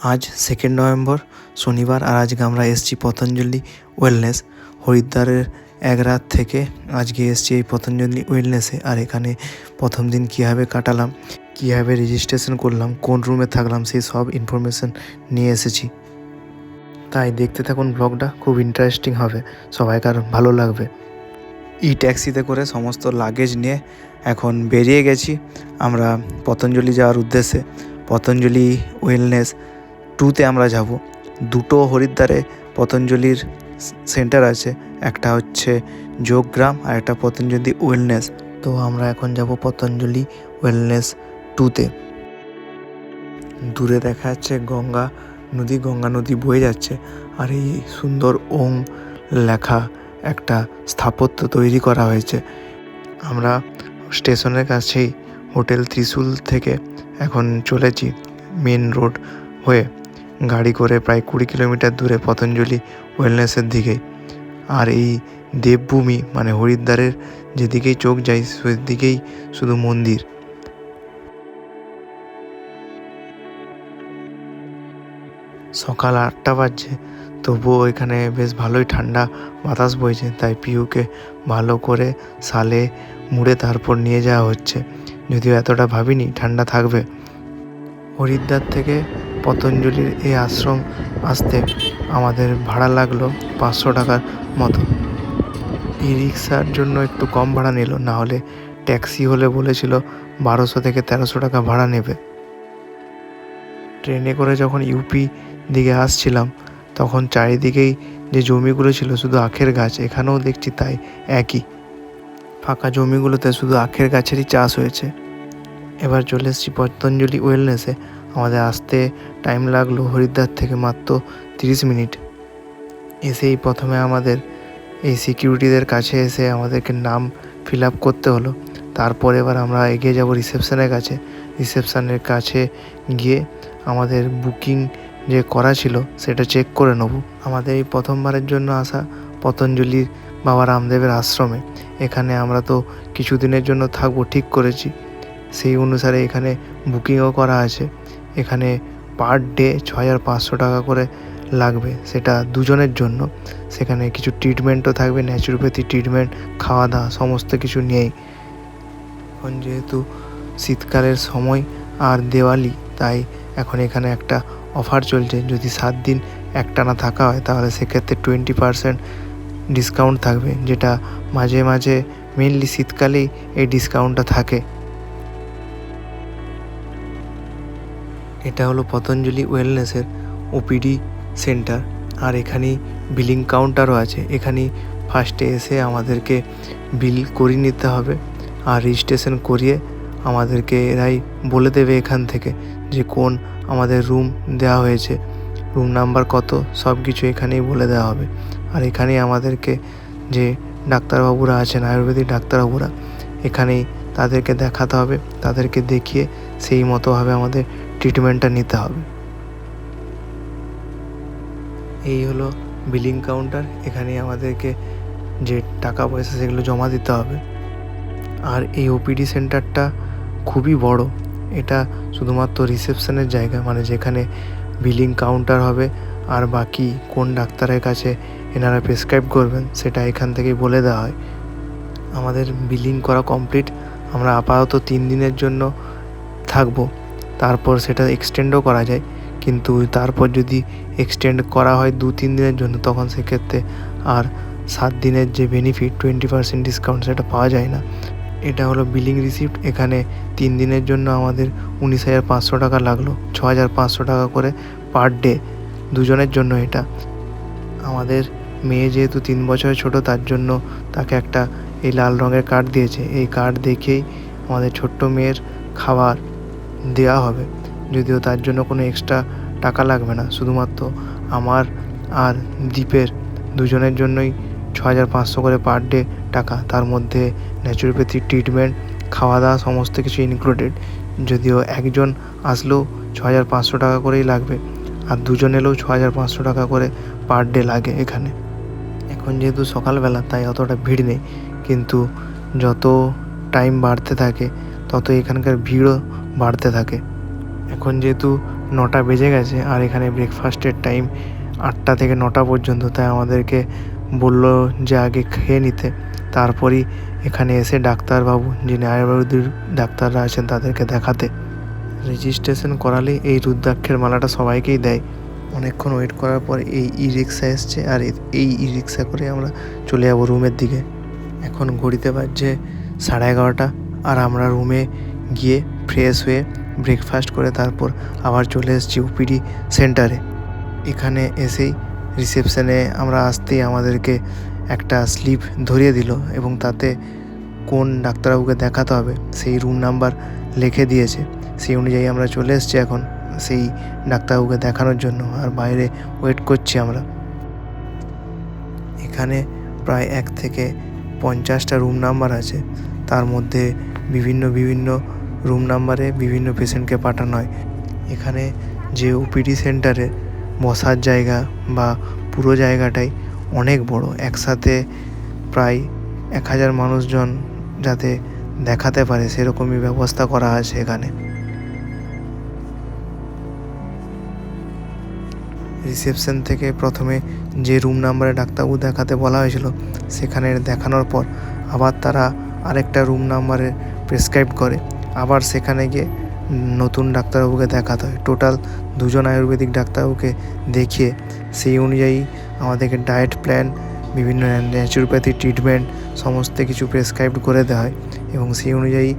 আজ 2 নভেম্বর শনিবার, আর আজকে আমরা এসেছি পতঞ্জলি ওয়েলনেস হরিদ্বারের এক রাত থেকে আজকে এসেছি এই পতঞ্জলি ওয়েলনেসে। আর এখানে প্রথম দিন কীভাবে কাটালাম, কীভাবে রেজিস্ট্রেশন করলাম, কোন রুমে থাকলাম, সেই সব ইনফরমেশান নিয়ে এসেছি। তাই দেখতে থাকুন ব্লগটা, খুব ইন্টারেস্টিং হবে, সবাইকার ভালো লাগবে। ট্যাক্সিতে করে সমস্ত লাগেজ নিয়ে এখন বেরিয়ে গেছি আমরা পতঞ্জলি যাওয়ার উদ্দেশ্যে। পতঞ্জলি ওয়েলনেস 2তে আমরা যাব। দুটো হরিদ্বারে পতঞ্জলির সেন্টার আছে, একটা হচ্ছে যোগগ্রাম আর একটা পতঞ্জলি ওয়েলনেস। তো আমরা এখন যাব পতঞ্জলি ওয়েলনেস 2তে। দূরে দেখা যাচ্ছে গঙ্গা নদী বয়ে যাচ্ছে, আর এই সুন্দর ওম লেখা একটা স্থাপত্য তৈরি করা হয়েছে। আমরা স্টেশনের কাছেই হোটেল ত্রিশূল থেকে এখন চলেছি মেন রোড হয়ে গাড়ি করে প্রায় 20 কিলোমিটার দূরে পতঞ্জলি ওয়েলনেসের দিকেই। আর এই দেবভূমি মানে হরিদ্বারের যেদিকেই চোখ যায় সেদিকেই শুধু মন্দির। সকাল 8টা বাজছে, তবুও এখানে বেশ ভালোই ঠান্ডা বাতাস বইছে, তাই পিউকে ভালো করে শালে মুড়ে তারপর নিয়ে যাওয়া হচ্ছে, যদিও এতটা ভাবিনি ঠান্ডা থাকবে। হরিদ্বার থেকে পতঞ্জলির এই আশ্রম আসতে আমাদের ভাড়া লাগলো 500 টাকার মতো। ই রিক্সার জন্য একটু কম ভাড়া নিল, না হলে ট্যাক্সি হলে বলেছিল 1200 থেকে 1300 টাকা ভাড়া নেবে। ট্রেনে করে যখন ইউপি দিকে আসছিলাম তখন চারিদিকেই যে জমিগুলো ছিল শুধু আখের গাছ, এখানেও দেখছি তাই একই, ফাঁকা জমিগুলোতে শুধু আখের গাছেরই চাষ হয়েছে। এবার চলে এসেছি পতঞ্জলি ওয়েলনেসে। আমাদের আসতে টাইম লাগলো হরিদ্বার থেকে মাত্র 30 মিনিট। এসেই প্রথমে আমাদের এই সিকিউরিটিদের কাছে এসে আমাদেরকে নাম ফিল আপ করতে হলো। তারপর এবার আমরা এগিয়ে যাব রিসেপশনের কাছে। রিসেপশনের কাছে গিয়ে আমাদের বুকিং যে করা ছিল সেটা চেক করে নেব। আমাদের এই প্রথমবারের জন্য আসা পতঞ্জলি বাবা রামদেবের আশ্রমে। এখানে আমরা তো কিছুদিনের জন্য থাকবো ঠিক করেছি, সেই অনুসারে এখানে বুকিংও করা আছে। এখানে পার ডে 6500 টাকা করে লাগবে, সেটা দুজনের জন্য। সেখানে কিছু ট্রিটমেন্টও থাকবে, ন্যাচুরোপ্যাথি ট্রিটমেন্ট, খাওয়া দাওয়া সমস্ত কিছু নিয়েই। এখন যেহেতু শীতকালের সময় আর দেওয়ালি, তাই এখন এখানে একটা অফার চলছে। যদি 7 দিন একটানা থাকা হয় তাহলে সেক্ষেত্রে 20% ডিসকাউন্ট থাকবে, যেটা মাঝে মাঝে মেনলি শীতকালেই এই ডিসকাউন্টটা থাকে। এটা হলো পতঞ্জলি ওয়েলনেসের ওপিডি সেন্টার, আর এখানেই বিলিং কাউন্টারও আছে। এখানেই ফার্স্টে এসে আমাদেরকে বিল করিয়ে নিতে হবে, আর রেজিস্ট্রেশন করিয়ে আমাদেরকে এরাই বলে দেবে এখান থেকে যে কোন আমাদের রুম দেওয়া হয়েছে, রুম নাম্বার কত, সব কিছু এখানেই বলে দেওয়া হবে। আর এখানেই আমাদেরকে যে ডাক্তারবাবুরা আছেন, আয়ুর্বেদিক ডাক্তারবাবুরা, এখানেই তাদেরকে দেখাতে হবে, তাদেরকে দেখিয়ে সেই মতোভাবে আমাদের ট্রিটমেন্টটা নিতে হবে। এই হলো বিলিং কাউন্টার, এখানেই আমাদেরকে যে টাকা পয়সা সেগুলো জমা দিতে হবে। আর এই ওপিডি সেন্টারটা খুবই বড়, এটা শুধুমাত্র রিসেপশনের জায়গা, মানে যেখানে বিলিং কাউন্টার হবে আর বাকি কোন ডাক্তারের কাছে এনারা প্রেসক্রাইব করবেন সেটা এখান থেকেই বলে দেওয়া হয়। আমাদের বিলিং করা কমপ্লিট, আমরা আপাতত 3 দিনের জন্য থাকবো, তারপর সেটা এক্সটেন্ডও করা যায়। কিন্তু তারপর যদি এক্সটেন্ড করা হয় 2-3 দিনের জন্য, তখন সেক্ষেত্রে আর 7 দিনের যে বেনিফিট 20% ডিসকাউন্ট সেটা পাওয়া যায় না। এটা হলো বিলিং রিসিপ্ট। এখানে 3 দিনের জন্য আমাদের 19,500 টাকা লাগলো, 6,500 টাকা করে পার ডে দুজনের জন্য। এটা আমাদের মেয়ে যেহেতু 3 বছরের ছোটো, তার জন্য তাকে একটা এই লাল রঙের কার্ড দিয়েছে। এই কার্ড দেখেই আমাদের ছোট্ট মেয়ের খাবার দেওয়া হবে, যদিও তার জন্য কোনো এক্সট্রা টাকা লাগবে না। শুধুমাত্র আমার আর দীপের দুজনের জন্যই 6,500 করে পার ডে টাকা, তার মধ্যে ন্যাচুরোপ্যাথি ট্রিটমেন্ট, খাওয়া দাওয়া সমস্ত কিছু ইনক্লুডেড। যদিও একজন আসলেও 6,500 টাকা করেই লাগবে, আর দুজন এলেও 6,500 টাকা করে পার ডে লাগে এখানে। এখন যেহেতু সকালবেলা তাই অতটা ভিড় নেই, কিন্তু যত টাইম বাড়তে থাকে তত এখানকার ভিড়ও বাড়তে থাকে। এখন যেহেতু 9টা বেজে গেছে আর এখানে ব্রেকফাস্টের টাইম 8টা থেকে 9টা পর্যন্ত, তাই আমাদেরকে বললো যে আগে খেয়ে নিতে, তারপরই এখানে এসে ডাক্তারবাবু, যিনি আয়ুর্বেদিক ডাক্তাররা আছেন, তাদেরকে দেখাতে। রেজিস্ট্রেশন করালেই এই রুদ্রাক্ষের মালাটা সবাইকেই দেয়। অনেকক্ষণ ওয়েট করার পর এই ই রিক্সা এসছে, আর এই ই রিক্সা করে আমরা চলে যাবো রুমের দিকে। এখন ঘড়িতে বাজছে 11:30, আর আমরা রুমে গিয়ে ফ্রেশ হয়ে ব্রেকফাস্ট করে তারপর আবার চলে এসেছি ওপিডি সেন্টারে। এখানে এসেই রিসেপশানে আমরা আসতেই আমাদেরকে একটা স্লিপ ধরিয়ে দিল এবং তাতে কোন ডাক্তারবাবুকে দেখাতে হবে সেই রুম নাম্বার লিখে দিয়েছে। সেই অনুযায়ী আমরা চলে এসেছি এখন সেই ডাক্তারবাবুকে দেখানোর জন্য, আর বাইরে ওয়েট করছি আমরা। এখানে প্রায় 1 থেকে 50টা রুম নাম্বার আছে, তার মধ্যে বিভিন্ন রুম নাম্বারে বিভিন্ন পেশেন্টকে পাঠানো হয়। এখানে যে ওপিডি সেন্টারে বসার জায়গা বা পুরো জায়গাটাই অনেক বড়, একসাথে প্রায় 1000 মানুষজন যাতে দেখাতে পারে সেরকমই ব্যবস্থা করা আছে এখানে। রিসেপশন থেকে প্রথমে যে রুম নাম্বারে ডাক্তারবাবু দেখাতে বলা হয়েছিল সেখানে দেখানোর পর আবার তারা আরেকটা রুম নাম্বারে প্রেসক্রাইব করে, আবার সেখানে গিয়ে নতুন ডাক্তারবাবুকে দেখাতে হয়। টোটাল 2জন আয়ুর্বেদিক ডাক্তারবাবুকে দেখিয়ে সেই অনুযায়ী আমাদেরকে ডায়েট প্ল্যান, বিভিন্ন ন্যাচুরোপ্যাথি ট্রিটমেন্ট সমস্ত কিছু প্রেসক্রাইব করে দেওয়া হয়, এবং সেই অনুযায়ী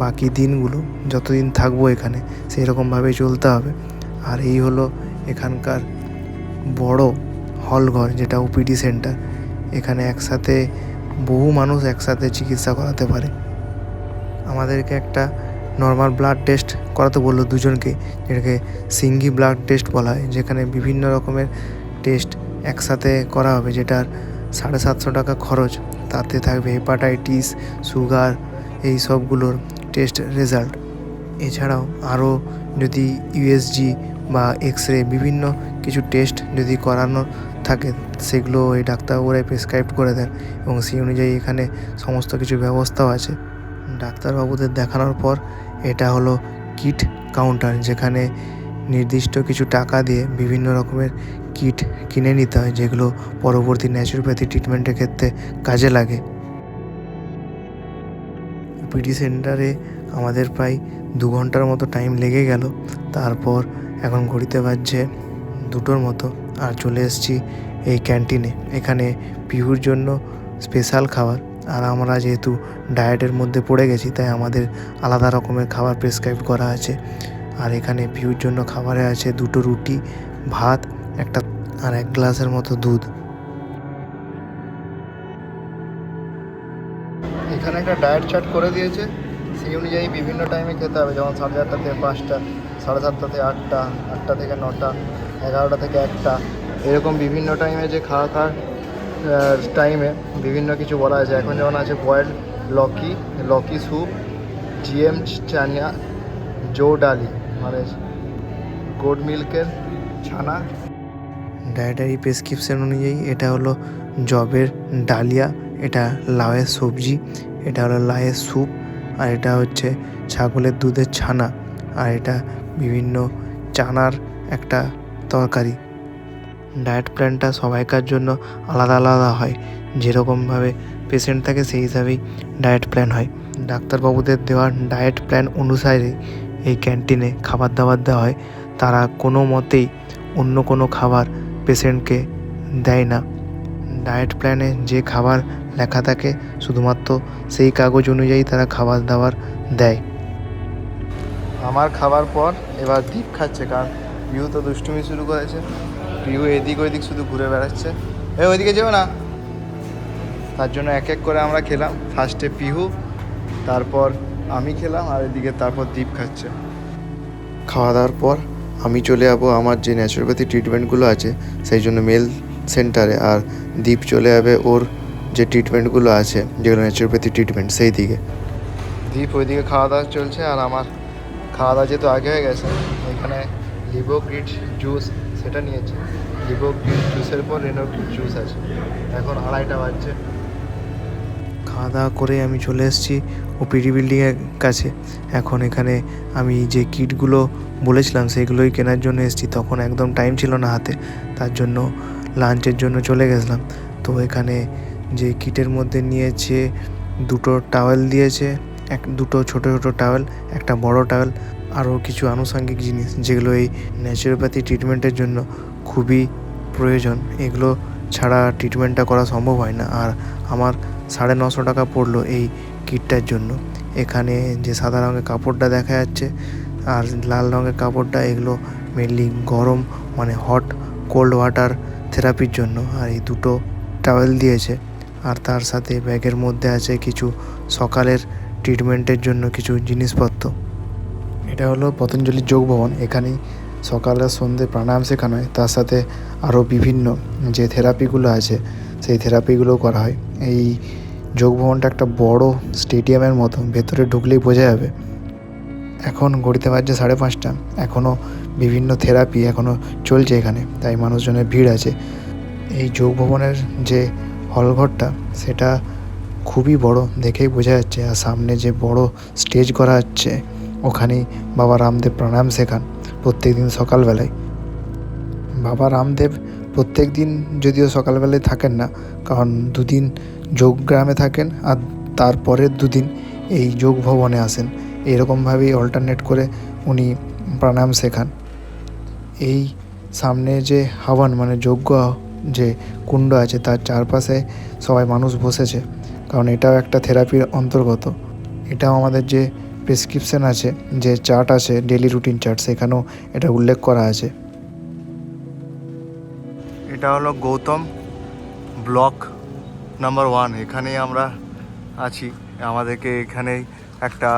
বাকি দিনগুলো যতদিন থাকবো এখানে সেই রকমভাবে চলতে হবে। আর এই হলো এখানকার বড় হলঘর, যেটা ওপিডি সেন্টার। এখানে একসাথে বহু মানুষ একসাথে চিকিৎসা করাতে পারে। আমাদেরকে একটা নর্মাল ব্লাড টেস্ট করাতে বললো 2জনকে, যেটাকে সিঙ্গি ব্লাড টেস্ট বলা হয়, যেখানে বিভিন্ন রকমের টেস্ট একসাথে করা হবে, যেটার 750 টাকা খরচ। তাতে থাকবে হেপাটাইটিস, সুগার, এই সবগুলোর টেস্ট রেজাল্ট। এছাড়াও আরও যদি ইউএসজি বা এক্স-রে বিভিন্ন কিছু টেস্ট যদি করানোর থাকে সেগুলো এই ডাক্তারবাবুরাই প্রেসক্রাইব করে দেন, এবং সেই অনুযায়ী এখানে সমস্ত কিছু ব্যবস্থাও আছে। ডাক্তারবাবুদের দেখানোর পর এটা হলো কিট কাউন্টার, যেখানে নির্দিষ্ট কিছু টাকা দিয়ে বিভিন্ন রকমের কিট কিনে নিতে হয়, যেগুলো পরবর্তী ন্যাচুরোপ্যাথি ট্রিটমেন্টের ক্ষেত্রে কাজে লাগে। ওপিডি সেন্টারে আমাদের প্রায় 2 ঘন্টার মতো টাইম লেগে গেল। তারপর এখন ঘড়িতে বাজছে 2টোর মতো, আর চলে এসেছি এই ক্যান্টিনে। এখানে পিহুর জন্য স্পেশাল খাবার, আর আমরা যেহেতু ডায়েটের মধ্যে পড়ে গেছি তাই আমাদের আলাদা রকমের খাবার প্রেসক্রাইব করা আছে। আর এখানে পিহুর জন্য খাবারে আছে 2টো রুটি, ভাত, আর 1 গ্লাসের মতো দুধ। এখানে একটা ডায়েট চার্ট করে দিয়েছে, সেই অনুযায়ী বিভিন্ন টাইমে খেতে হবে, যেমন 8:30 থেকে 5টা, 7:30 থেকে 8টা, 8টা থেকে 9টা, 11টা থেকে 1টা, এরকম বিভিন্ন টাইমে যে খাওয়ার টাইমে বিভিন্ন কিছু বলা আছে। এখন যেমন আছে বয়েলড লকি স্যুপ, জিএম চানা, জো ডালি মানে গোড মিল্কের ছানা। ডায়েটারি প্রেসক্রিপশন অনুযায়ী এটা হলো জবের ডালিয়া, এটা লাউয়ের সবজি, এটা হলো লাউয়ের স্যুপ, আর এটা হচ্ছে ছাগলের দুধের ছানা, আর এটা বিভিন্ন চানার একটা তরকারি। ডায়েট প্ল্যানটা সবাইকার জন্য আলাদা আলাদা হয়, যেরকমভাবে পেশেন্ট থাকে সেই হিসাবেই ডায়েট প্ল্যান হয়। ডাক্তারবাবুদের দেওয়া ডায়েট প্ল্যান অনুসারে এই ক্যান্টিনে খাবার দাবার দেওয়া হয়। তারা কোনো মতেই অন্য কোনো খাবার পেশেন্টকে দেয় না। ডায়েট প্ল্যানে যে খাবার লেখা থাকে শুধুমাত্র সেই কাগজ অনুযায়ী তারা খাবার দাবার দেয়। আমার খাবার পর এবার দীপ খাচ্ছে, কারণ পিহু তো দুষ্টুমি শুরু করেছে। পিহু এদিক ওইদিক শুধু ঘুরে বেড়াচ্ছে, ওইদিকে যেও না। তার জন্য এক এক করে আমরা খেলাম। ফার্স্টে পিহু, তারপর আমি খেলাম, আর এদিকে তারপর দীপ খাচ্ছে। খাওয়া দাওয়ার পর আমি চলে যাবো আমার যে ন্যাচুরোপ্যাথি ট্রিটমেন্টগুলো আছে সেই জন্য মেল সেন্টারে, আর দীপ চলে যাবে ওর যে ট্রিটমেন্টগুলো আছে যেগুলো ন্যাচুরোপ্যাথি ট্রিটমেন্ট সেই দিকে। দীপ ওইদিকে খাওয়া দাওয়া চলছে, আর আমার খাওয়া দাওয়া যেহেতু আগে হয়ে গেছে, এখানে লিভোগ্রিট জুস সেটা নিয়েছি। লিভোগ্রিট জুসের পর রেনোগ্রিট জুস আছে। এখন 2:30 বাজছে। খাওয়া দাওয়া করে আমি চলে এসেছি ওপিডি বিল্ডিংয়ের কাছে। এখন এখানে আমি যে কিটগুলো বলেছিলাম সেইগুলোই কেনার জন্য এসেছি। তখন একদম টাইম ছিল না হাতে, তার জন্য লাঞ্চের জন্য চলে গেছিলাম। তো এখানে যে কিটের মধ্যে নিয়েছে, দুটো টাওয়েল দিয়েছে, দুটো ছোটো ছোটো টাওয়েল, একটা বড় টাওয়েল, আরও কিছু আনুষঙ্গিক জিনিস যেগুলো এই ন্যাচুরোপ্যাথি ট্রিটমেন্টের জন্য খুবই প্রয়োজন। এগুলো ছাড়া ট্রিটমেন্টটা করা সম্ভব হয় না। আর আমার 950 টাকা পড়লো এই কিটটার জন্য। এখানে যে সাদা রঙের কাপড়টা দেখা যাচ্ছে আর লাল রঙের কাপড়টা, এগুলো মেনলি গরম মানে হট কোল্ড ওয়াটার থেরাপির জন্য। আর এই দুটো টাওয়েল দিয়েছে। আর তার সাথে ব্যাগের মধ্যে আছে কিছু সকালের ট্রিটমেন্টের জন্য কিছু জিনিসপত্র। এটা হলো পতঞ্জলি যোগ ভবন। এখানেই সকাল আর সন্ধ্যে প্রাণায়াম শেখানো হয়, তার সাথে আরও বিভিন্ন যে থেরাপিগুলো আছে সেই থেরাপিগুলোও করা হয়। এই যোগ ভবনটা একটা বড় স্টেডিয়ামের মতো, ভেতরে ঢুকলেই বোঝা যাবে। এখন ঘড়িতে বাজছে 5:30। এখনও বিভিন্ন থেরাপি এখনও চলছে এখানে, তাই মানুষজনের ভিড় আছে। এই যোগ ভবনের যে হলঘরটা সেটা খুবই বড়, দেখেই বোঝা যাচ্ছে। আর সামনে যে বড় স্টেজ করা হচ্ছে, ওখানেই বাবা রামদেব প্রাণায়াম শেখান প্রত্যেক দিন সকালবেলায়। বাবা রামদেব প্রত্যেক দিন যদিও সকালবেলায় থাকেন না, কারণ 2 দিন যোগগ্রামে থাকেন আর তারপরের 2 দিন এই যোগ ভবনে আসেন। এরকমভাবেই অল্টারনেট করে উনি প্রাণায়াম শেখান। এই সামনে যে হাওয়ান মানে যজ্ঞ যে কুণ্ড আছে, তার চারপাশে সবাই মানুষ বসেছে, কারণ এটাও একটা থেরাপির অন্তর্গত। এটাও আমাদের যে প্রেসক্রিপশন আছে, যে চার্ট আছে ডেলি রুটিন চার্ট, সেখানেও এটা উল্লেখ করা আছে। এটা হলো গৌতম ব্লক নাম্বার 1। এখানেই আমরা আছি। আমাদেরকে এখানেই একটা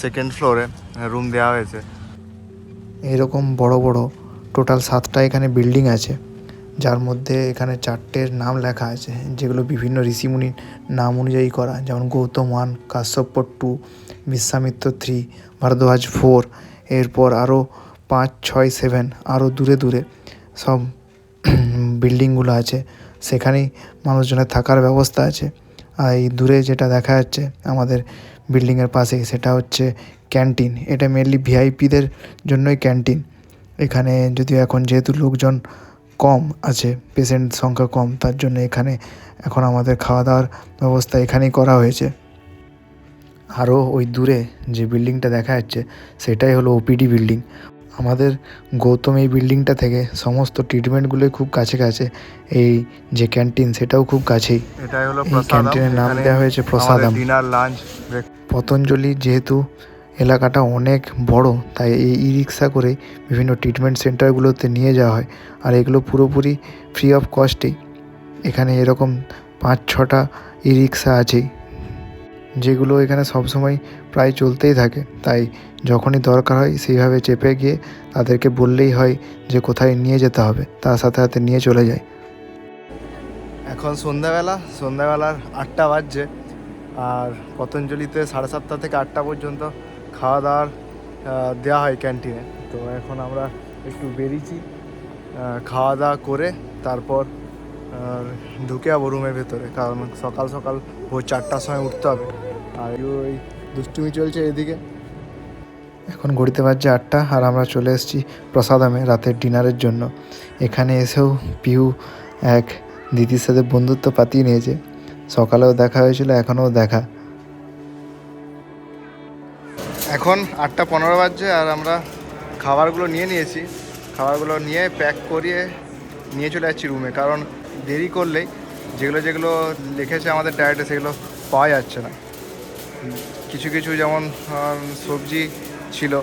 সেকেন্ড ফ্লোরে রুম দেওয়া হয়েছে। এরকম বড় বড় টোটাল 7টা এখানে বিল্ডিং আছে, যার মধ্যে এখানে 4টের নাম লেখা আছে, যেগুলো বিভিন্ন ঋষিমুনির নাম অনুযায়ী করা। যেমন গৌতম 1, কাশ্যপ 2, বিশ্বামিত্র 3, ভারদ্বাজ 4। এরপর আরও 5, 6, 7 আরও দূরে দূরে সব বিল্ডিংগুলো আছে। সেখানেই মানুষজনের থাকার ব্যবস্থা আছে। আর এই দূরে যেটা দেখা যাচ্ছে আমাদের বিল্ডিংয়ের পাশেই, সেটা হচ্ছে ক্যান্টিন। এটা মেনলি ভিআইপিদের জন্যই ক্যান্টিন। এখানে যদিও এখন যেহেতু লোকজন কম আছে, পেশেন্ট সংখ্যা কম, তার জন্য এখানে এখন আমাদের খাওয়া দাওয়ার ব্যবস্থা এখানেই করা হয়েছে। আরও ওই দূরে যে বিল্ডিংটা দেখা যাচ্ছে সেটাই হলো ওপিডি বিল্ডিং। আমাদের গৌতম এই বিল্ডিংটা থেকে সমস্ত ট্রিটমেন্টগুলোই খুব কাছে কাছে। এই যে ক্যান্টিন সেটাও খুব কাছেই। এটাই হলো ক্যান্টিনের নাম দেওয়া হয়েছে প্রসাদাম। ডিনার লাঞ্চ পতঞ্জলি যেহেতু এলাকাটা অনেক বড়, তাই এই ই রিক্সা করে বিভিন্ন ট্রিটমেন্ট সেন্টারগুলোতে নিয়ে যাওয়া হয়। আর এগুলো পুরোপুরি ফ্রি অফ কস্টেই। এখানে এরকম 5-6টা ই রিক্সা আছেই, যেগুলো এখানে সবসময় প্রায় চলতেই থাকে। তাই যখনই দরকার হয় সেইভাবে চেপে গিয়ে তাদেরকে বললেই হয় যে কোথায় নিয়ে যেতে হবে, তার সাথে সাথে নিয়ে চলে যায়। এখন সন্ধ্যাবেলার 8টা বাজছে। আর পতঞ্জলিতে 7:30 থেকে 8টা পর্যন্ত খাওয়া দাওয়ার দেওয়া হয় ক্যান্টিনে। তো এখন আমরা একটু বেরিয়েছি, খাওয়া দাওয়া করে তারপর ঢুকে যাবো রুমের ভেতরে, কারণ সকাল সকাল ভোর 4টার সময় উঠতে হবে। আর ওই দুষ্টুমি চলছে এদিকে। এখন ঘড়িতে বাজছে 8টা আর আমরা চলে এসেছি প্রসাদামে রাতের ডিনারের জন্য। এখানে এসেও পিহু এক দিদির সাথে বন্ধুত্ব পাতিয়ে নিয়েছে। সকালেও দেখা হয়েছিল, এখনও দেখা। এখন 8:15 বাজছে আর আমরা খাবারগুলো নিয়ে নিয়েছি। খাবারগুলো নিয়ে প্যাক করিয়ে নিয়ে চলে যাচ্ছি রুমে, কারণ দেরি করলেই যেগুলো লিখেছে আমাদের ডায়েটে সেগুলো পাওয়া যাচ্ছে না। কিছু কিছু যেমন সবজি ছিল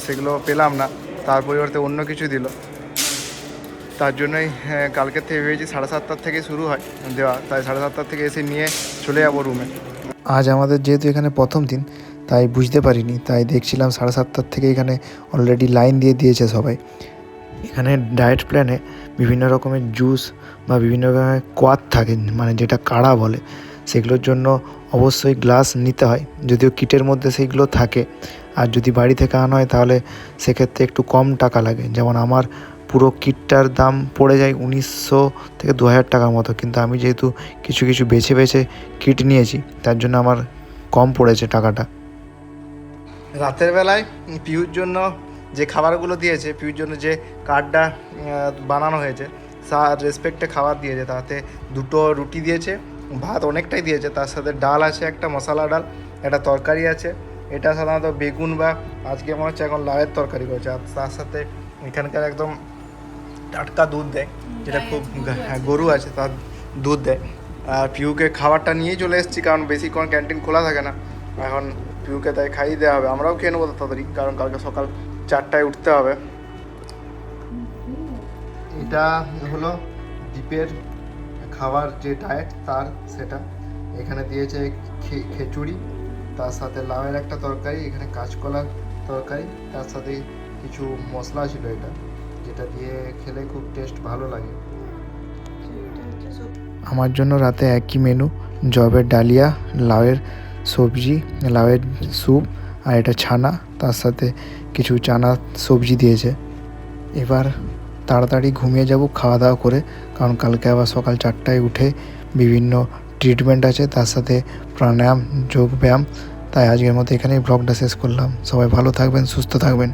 সেগুলো পেলাম না, তার পরিবর্তে অন্য কিছু দিল। তার জন্যই কালকের থেকে ভেবেছি 7:30 থেকে শুরু হয় দেওয়া, তাই 7:30 থেকে এসে নিয়ে চলে যাবো রুমে। আজ আমাদের যেহেতু এখানে প্রথম দিন, তাই বুঝতে পারিনি, তাই দেখছিলাম 7:30 থেকে এখানে অলরেডি লাইন দিয়ে দিয়েছে সবাই। এখানে ডায়েট প্ল্যানে বিভিন্ন রকমের জুস বা বিভিন্ন রকমের কোয়াত থাকে, মানে যেটা কাড়া বলে, সেগুলোর জন্য অবশ্যই গ্লাস নিতে হয়। যদিও কিটের মধ্যে সেইগুলো থাকে, আর যদি বাড়ি থেকে আনা হয় তাহলে সেক্ষেত্রে একটু কম টাকা লাগে। যেমন আমার পুরো কিটটার দাম পড়ে যায় 1900 থেকে 2000 টাকার মতো, কিন্তু আমি যেহেতু কিছু কিছু বেছে বেছে কিট নিয়েছি তার জন্য আমার কম পড়েছে টাকাটা। রাতের বেলায় পিউর জন্য যে খাবারগুলো দিয়েছে, পিউর জন্য যে কার্ডটা বানানো হয়েছে তার রেসপেক্টে খাবার দিয়েছে। তাতে 2টো রুটি দিয়েছে, ভাত অনেকটাই দিয়েছে, তার সাথে ডাল আছে, একটা মশলা ডাল, একটা তরকারি আছে। এটা সাধারণত বেগুন বা আজকে মনে হচ্ছে এখন লাউয়ের তরকারি করেছে। আর তার সাথে এখানকার একদম টাটকা দুধ দেয়, যেটা খুব গরু আছে তার দুধ দেয়। আর পিউকে খাবারটা নিয়েই চলে এসেছি, কারণ বেশিক্ষণ ক্যান্টিন খোলা থাকে না, এখন পিউকে তাই খাইয়ে দেওয়া হবে। আমরাও খেয়ে নেবো তাড়াতাড়ি, কারণ কালকে সকাল 4টায় উঠতে হবে। এটা হলো দ্বীপের খাবার যে ডায়েট তার, সেটা এখানে দিয়েছে খিচুড়ি, তার সাথে লাউয়ের একটা তরকারি, এখানে কাঁচকলার তরকারি, তার সাথে কিছু মশলা ছিল এটা, যেটা দিয়ে খেলে খুব টেস্ট ভালো লাগে। আমার জন্য রাতে একই মেনু, জবের ডালিয়া, লাউয়ের সবজি, লাউয়ের স্যুপ, আর এটা ছানা, তার সাথে কিছু চানা সবজি দিয়েছে। এবার তাড়াতাড়ি ঘুমিয়ে যাব খাওয়া দাওয়া করে, কারণ কালকে আবার সকাল 4টায় উঠে বিভিন্ন ট্রিটমেন্ট আছে, তার সাথে প্রাণায়াম, যোগ ব্যায়াম। তাই আজকের মতো এখানেই ব্লগটা শেষ করলাম। সবাই ভালো থাকবেন, সুস্থ থাকবেন।